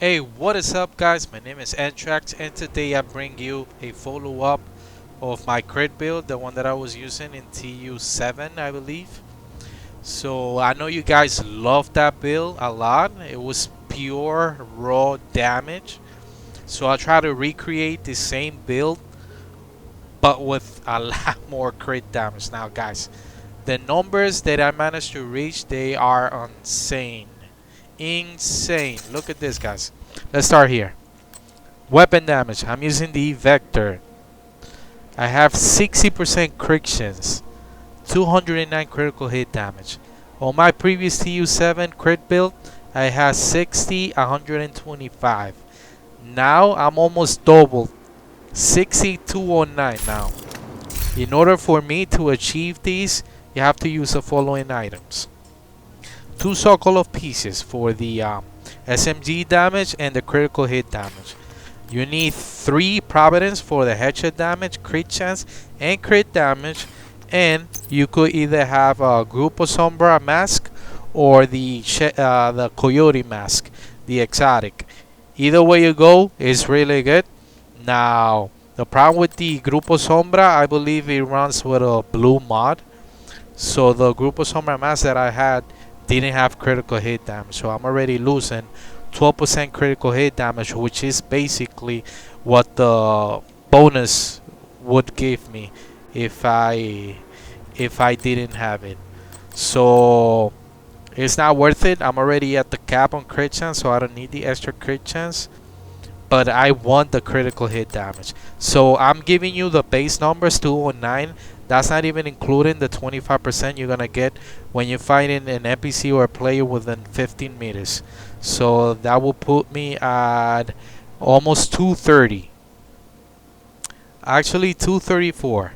Hey, what is up guys? My name is Antrax and today I bring you a follow-up of my crit build, the one that I was using in TU7 I believe. So I know you guys love that build a lot. It was pure raw damage. So I'll try to recreate the same build but with a lot more crit damage. Now guys, the numbers that I managed to reach, they are insane. Insane. Look at this guys. Let's start here. Weapon damage. I'm using the Vector. I have 60% crit chance, 209 critical hit damage. On my previous TU7 crit build, I had 60, 125. Now I'm almost double, 60, 209 now. In order for me to achieve these, you have to use the following items. 2 Sokolov pieces for the SMG damage and the critical hit damage. You need 3 Providence for the headshot damage, crit chance, and crit damage. And you could either have a Grupo Sombra mask or the Coyote mask, the exotic. Either way you go is really good. Now, the problem with the Grupo Sombra, I believe it runs with a blue mod. So the Grupo Sombra mask that I had didn't have critical hit damage. So I'm already losing 12% critical hit damage, which is basically what the bonus would give me if I didn't have it. So it's not worth it. I'm already at the cap on crit chance, so I don't need the extra crit chance. But I want the critical hit damage. So I'm giving you the base numbers 209. That's not even including the 25% you're gonna get when you're fighting an NPC or a player within 15 meters. So that will put me at almost 230. Actually 234.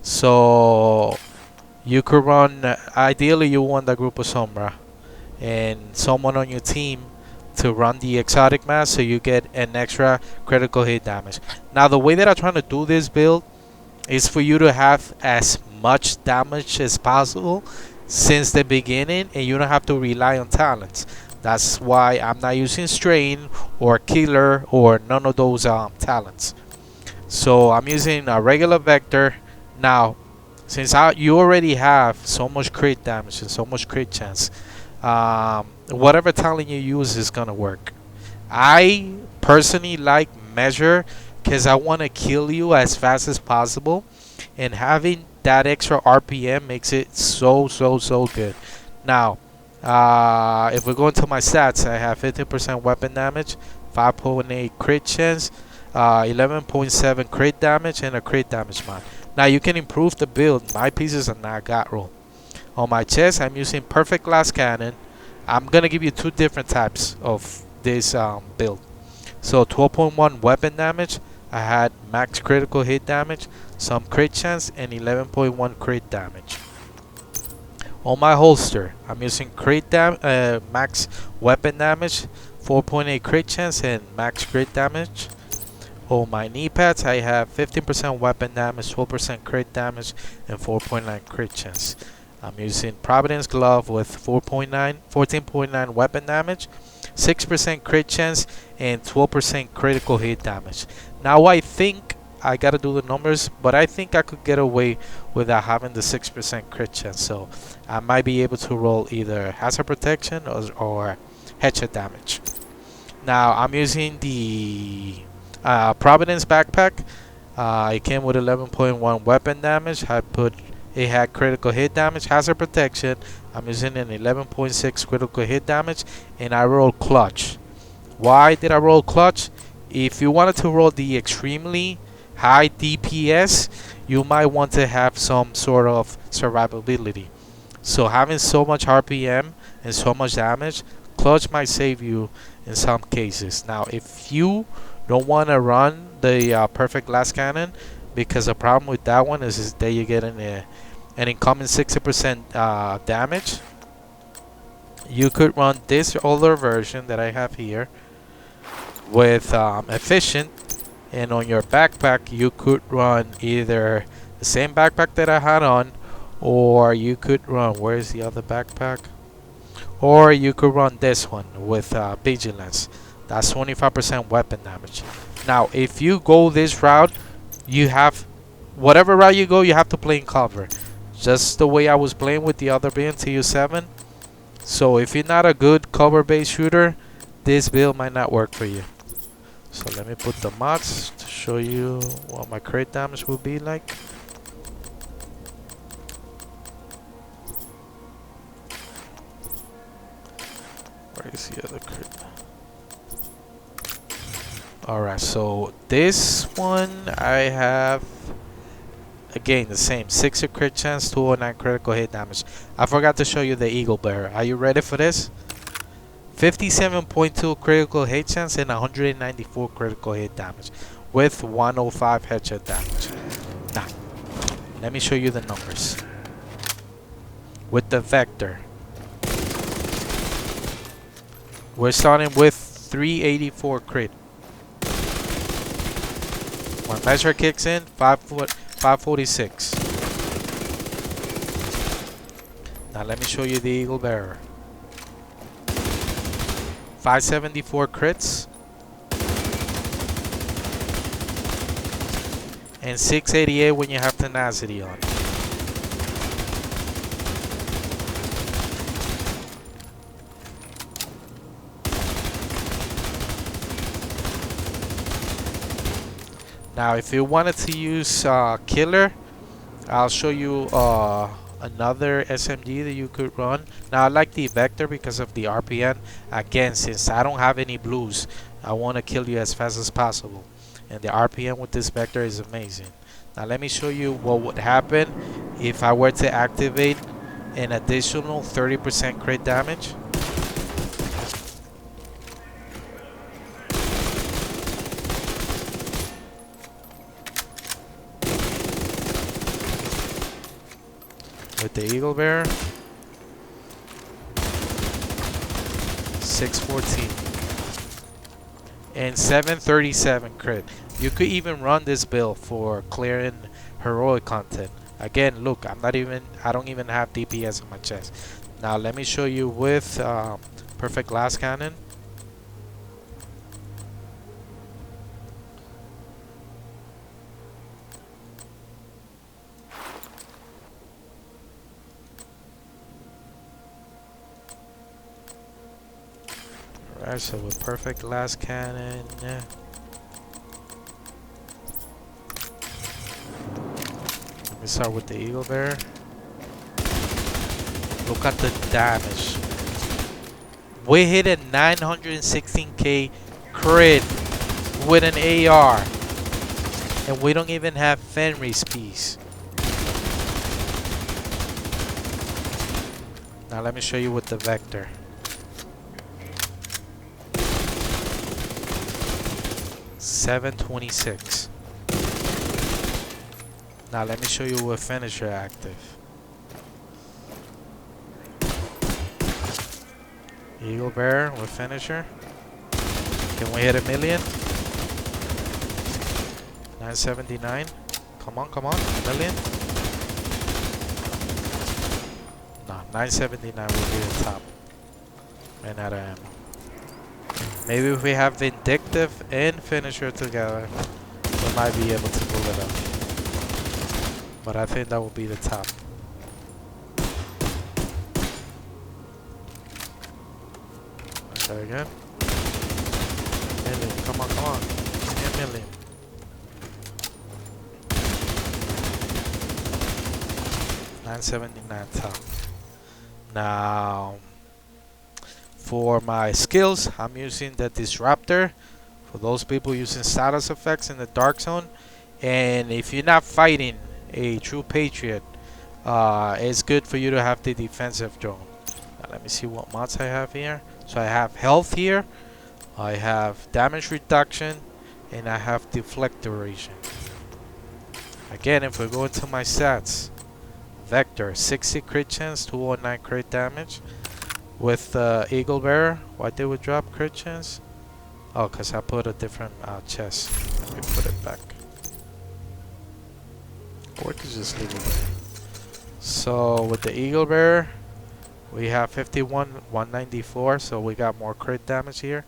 So you could run, ideally you want the Grupo Sombra and someone on your team to run the exotic mask so you get an extra critical hit damage. Now the way that I'm trying to do this build is for you to have as much damage as possible since the beginning and you don't have to rely on talents. That's why I'm not using strain or killer or none of those talents. So I'm using a regular vector. Now since you already have so much crit damage and so much crit chance, whatever talent you use is gonna work. I personally like measure because I want to kill you as fast as possible, and having that extra RPM makes it so good. Now, if we go into my stats, I have 15% weapon damage, 5.8 crit chance, 11.7 crit damage, and a crit damage mod. Now you can improve the build. My pieces are not got roll. On my chest, I'm using perfect glass cannon. I'm gonna give you 2 different types of this build. So 12.1 weapon damage. I had max critical hit damage, some crit chance, and 11.1 crit damage. On my holster, I'm using max weapon damage, 4.8 crit chance, and max crit damage. On my knee pads, I have 15% weapon damage, 12% crit damage, and 4.9 crit chance. I'm using Providence glove with 14.9 weapon damage, 6% crit chance, and 12% critical hit damage. Now I think I gotta do the numbers, but I think I could get away without having the 6% crit chance. So I might be able to roll either hazard protection or headshot damage. Now I'm using the Providence backpack. It came with 11.1 weapon damage. It had critical hit damage, hazard protection. I'm using an 11.6 critical hit damage, and I rolled clutch. Why did I roll clutch? If you wanted to roll the extremely high DPS, you might want to have some sort of survivability. So having so much RPM and so much damage, clutch might save you in some cases. Now, if you don't want to run the perfect glass cannon, because the problem with that one is that you get an incoming 60% damage, you could run this older version that I have here with efficient, and on your backpack you could run either the same backpack that I had on, or you could run, where's the other backpack, or you could run this one with vigilance. That's 25% weapon damage. Now, if you go this route, you have whatever route you go, you have to play in cover. Just the way I was playing with the other build, TU7. So if you're not a good cover-based shooter, this build might not work for you. So let me put the mods to show you what my crit damage will be like. Where is the other crit? Alright, so this one I have, again, the same 60 crit chance, 209 critical hit damage. I forgot to show you the EAGLEBEARER. Are you ready for this? 57.2 critical hit chance and 194 critical hit damage with 105 headshot damage. Now, let me show you the numbers. With the Vector, we're starting with 384 crit. When measure kicks in, 546. Now let me show you the EAGLEBEARER. 574 crits and 688 when you have tenacity on. Now if you wanted to use killer, I'll show you another SMG that you could run. Now I like the Vector because of the RPN. Again, since I don't have any blues, I want to kill you as fast as possible, and the RPN with this Vector is amazing. Now let me show you what would happen if I were to activate an additional 30% crit damage. With the EAGLEBEARER, 614 and 737 crit. You could even run this build for clearing heroic content. Again, look, I don't even have DPS on my chest. Now let me show you with perfect glass cannon. Alright, so with perfect glass cannon, let me start with the EAGLEBEARER. Look at the damage. We hit a 916k crit with an AR, and we don't even have Fenris piece. Now let me show you with the Vector. $726. Now let me show you with finisher active. EAGLEBEARER with finisher. Can we hit a million? 979. Come on, a million. No, 979 will be the top. Ran out of ammo. Maybe if we have Vindictive and Finisher together, we might be able to pull it up. But I think that will be the top. Let's try again. Million, come on. Give me a million. $979 top. Now, for my skills, I'm using the Disruptor. For those people using status effects in the Dark Zone. And if you're not fighting a true Patriot, it's good for you to have the defensive drone. Now let me see what mods I have here. So I have health here, I have damage reduction, and I have deflect duration. Again, if we go into my stats, Vector, 60 crit chance, 209 crit damage. With EAGLEBEARER, why did we drop crit chance? Oh, because I put a different chest. Let me put it back. Or we could just leave it there. So with the EAGLEBEARER, we have 51, 194, so we got more crit damage here.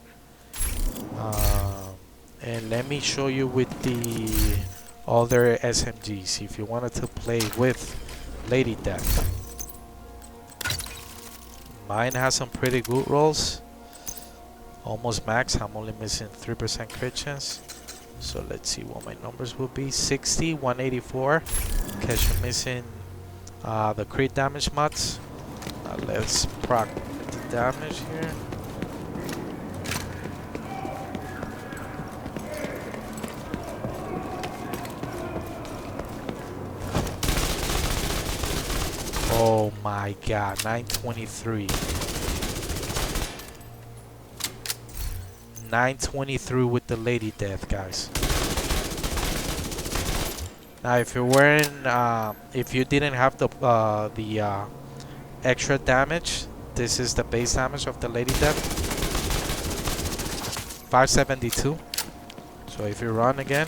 Um, and let me show you with the other SMGs if you wanted to play with Lady Death. Mine has some pretty good rolls. Almost max. I'm only missing 3% crit chance. So let's see what my numbers will be. 60, 184. Because you're missing the crit damage mods. Let's proc the damage here. Oh my god, 923. 923 with the Lady Death, guys. Now, if you're wearing, if you didn't have the extra damage, this is the base damage of the Lady Death. 572. So if you run again,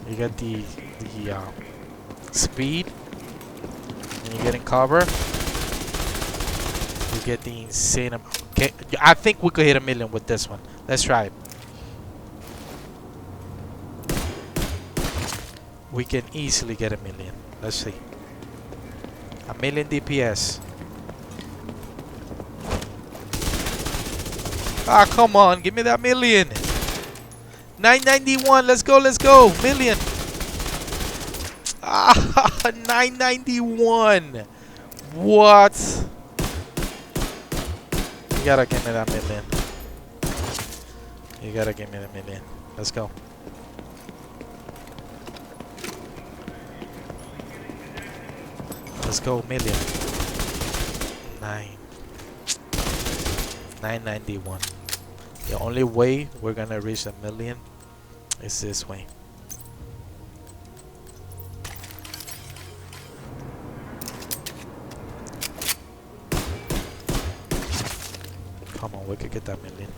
you get the speed, and you get in cover. You get the insane amount. Okay, I think we could hit 1,000,000 with this one. Let's try it. We can easily get 1,000,000. Let's see. 1,000,000 DPS. Ah, come on, give me that 1,000,000. 991. Let's go. Let's go. 1,000,000. Ah, 991. What? You gotta give me that 1,000,000. You gotta give me the 1,000,000. Let's go. Let's go, 1,000,000. 991. The only way we're gonna reach 1,000,000 is this way. Come on, we could get that 1,000,000.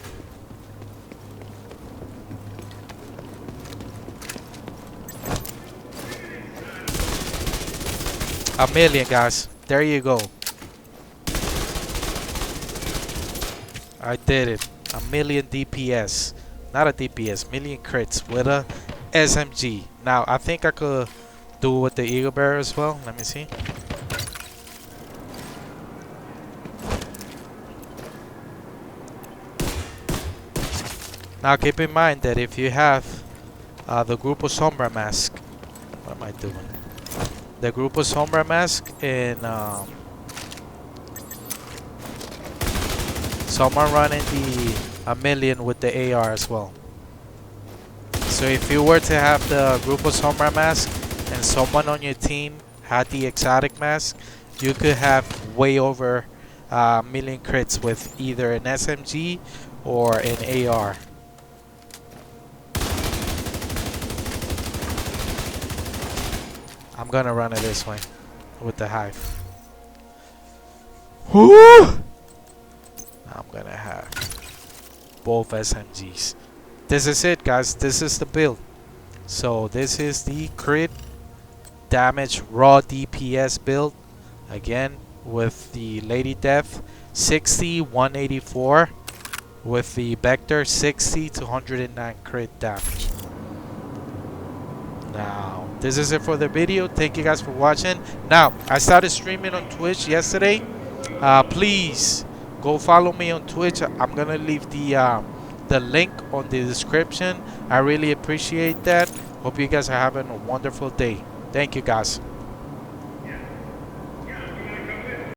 A 1,000,000, guys. There you go. I did it. 1,000,000 DPS. Not a DPS. 1,000,000 crits with a SMG. Now, I think I could do it with the EAGLEBEARER as well. Let me see. Now, keep in mind that if you have the Grupo Sombra mask. What am I doing? The Grupo Sombra mask and someone running the 1,000,000 with the AR as well. So if you were to have the Grupo Sombra mask and someone on your team had the exotic mask, you could have way over 1,000,000 crits with either an SMG or an AR. I'm gonna run it this way with the hive. Woo! I'm gonna have both SMGs. This is it, guys. This is the build. So this is the crit damage raw DPS build. Again, with the Lady Death 60, 184. With the Vector 60 to 109 crit damage. Now, this is it for the video. Thank you guys for watching. Now, I started streaming on Twitch yesterday. Please go follow me on Twitch. I'm gonna leave the link on the description. I really appreciate that. Hope you guys are having a wonderful day. Thank you, guys.